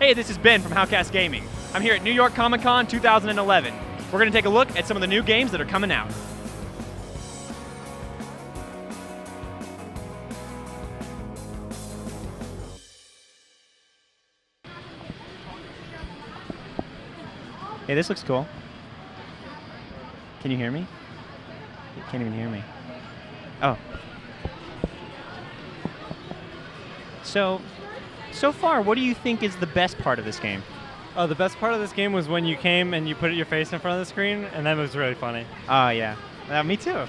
Hey, this is Ben from Howcast Gaming. I'm here at New York Comic Con 2011. We're going to take a look at some of the new games that are coming out. Hey, this looks cool. Can you hear me? You can't even hear me. Oh. So far, what do you think is the best part of this game? Oh, the best part of this game was when you came and you put your face in front of the screen, and that was really funny. Oh, yeah. Me too.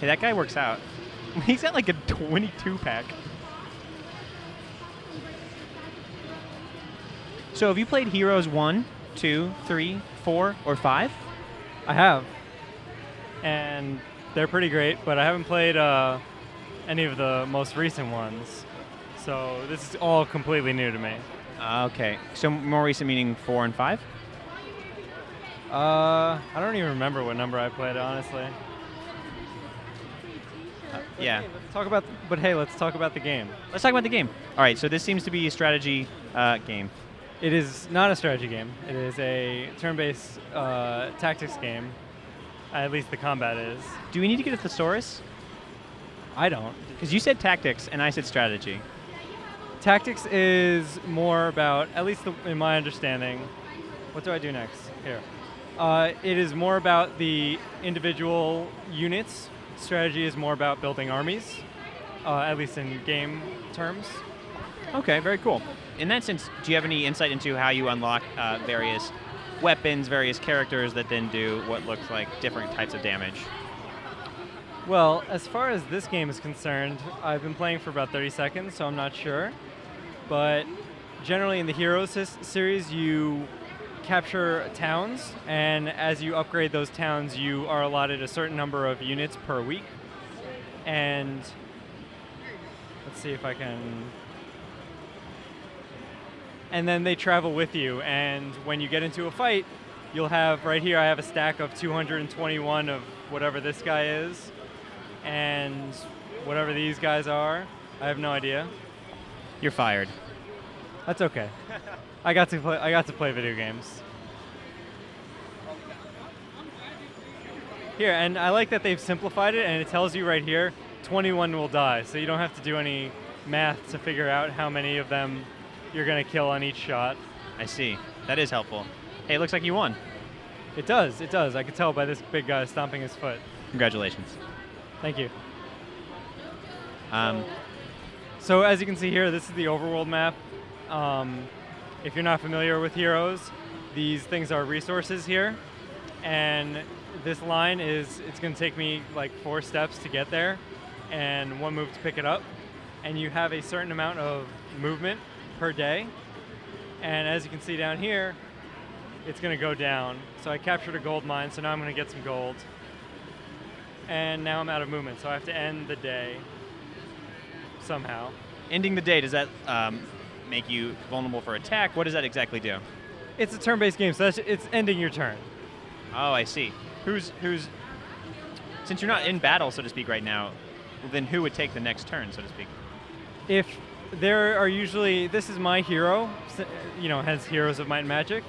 Hey, that guy works out. He's got like a 22-pack. So have you played Heroes 1, 2, 3, 4, or 5? I have. And they're pretty great, but I haven't played any of the most recent ones. So this is all completely new to me. Okay. So more recent meaning 4 and 5? I don't even remember what number I played, honestly. Yeah. Let's talk about the game. Let's talk about the game. All right, so this seems to be a strategy game. It is not a strategy game. It is a turn-based tactics game. At least the combat is. Do we need to get a thesaurus? I don't. Because you said tactics and I said strategy. Tactics is more about, at least in my understanding, what do I do next? Here. It is more about the individual units. Strategy is more about building armies, at least in game terms. Okay, very cool. In that sense, do you have any insight into how you unlock various weapons, various characters that then do what looks like different types of damage? Well, as far as this game is concerned, I've been playing for about 30 seconds, so I'm not sure. But generally in the Heroes series, you capture towns, and as you upgrade those towns, you are allotted a certain number of units per week. And let's see if I can... And then they travel with you, and when you get into a fight, you'll have, right here I have a stack of 221 of whatever this guy is, and whatever these guys are, I have no idea. You're fired. That's okay. I got to play video games. Here, and I like that they've simplified it, and it tells you right here, 21 will die, so you don't have to do any math to figure out how many of them you're going to kill on each shot. I see. That is helpful. Hey, it looks like you won. It does. I could tell by this big guy stomping his foot. Congratulations. Thank you. So as you can see here, this is the overworld map. If you're not familiar with Heroes, these things are resources here. And this line it's going to take me like 4 steps to get there and 1 move to pick it up. And you have a certain amount of movement per day, and as you can see down here, it's going to go down. So I captured a gold mine, so now I'm going to get some gold. And now I'm out of movement, so I have to end the day somehow. Ending the day, does that make you vulnerable for attack? What does that exactly do? It's a turn-based game, so it's ending your turn. Oh, I see. Who's since you're not in battle, so to speak, right now, then who would take the next turn, so to speak? If there are usually, this is my hero, hence Heroes of Might and Magic,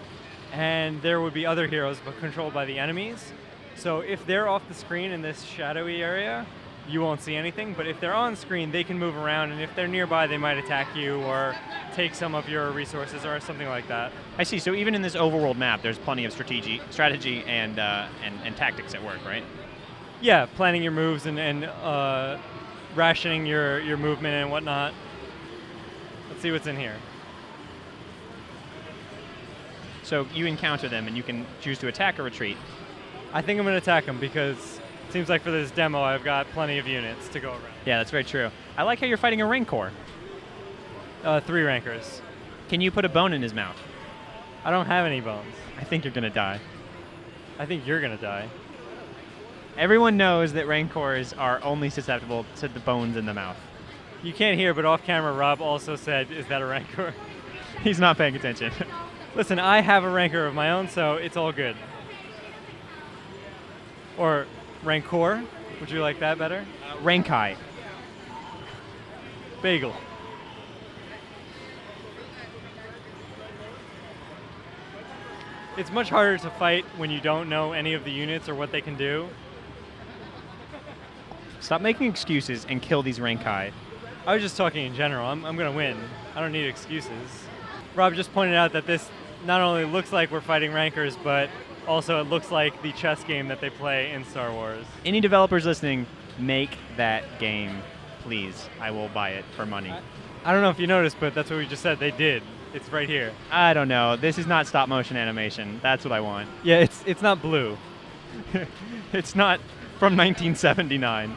and there would be other heroes but controlled by the enemies. So if they're off the screen in this shadowy area, you won't see anything, but if they're on screen, they can move around, and if they're nearby, they might attack you or take some of your resources or something like that. I see. So even in this overworld map, there's plenty of strategy and tactics at work, right? Yeah, planning your moves and rationing your movement and whatnot. Let's see what's in here. So you encounter them, and you can choose to attack or retreat. I think I'm going to attack them because it seems like for this demo, I've got plenty of units to go around. Yeah, that's very true. I like how you're fighting a Rancor. 3 rankers. Can you put a bone in his mouth? I don't have any bones. I think you're going to die. I think you're going to die. Everyone knows that Rancors are only susceptible to the bones in the mouth. You can't hear, but off camera, Rob also said, "Is that a Rancor?" He's not paying attention. Listen, I have a Rancor of my own, so it's all good. Or Rancor. Would you like that better? Rankai. Bagel. It's much harder to fight when you don't know any of the units or what they can do. Stop making excuses and kill these Renkai. I was just talking in general. I'm going to win. I don't need excuses. Rob just pointed out that this not only looks like we're fighting rankers, but also it looks like the chess game that they play in Star Wars. Any developers listening, make that game, please. I will buy it for money. I don't know if you noticed, but that's what we just said. They did. It's right here. I don't know. This is not stop motion animation. That's what I want. Yeah, it's not blue. It's not from 1979.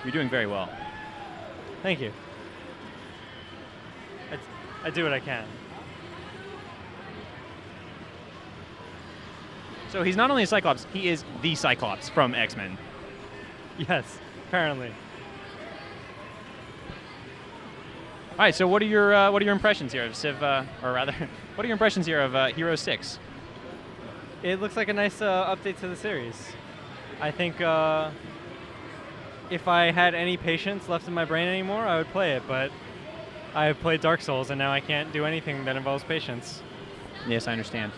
You're doing very well. Thank you. I do what I can. So he's not only a Cyclops, he is the Cyclops from X-Men. Yes, apparently. All right, so what are your impressions here of Civ, or rather, what are your impressions here of Hero 6? It looks like a nice update to the series. I think if I had any patience left in my brain anymore, I would play it, but I have played Dark Souls, and now I can't do anything that involves patience. Yes, I understand.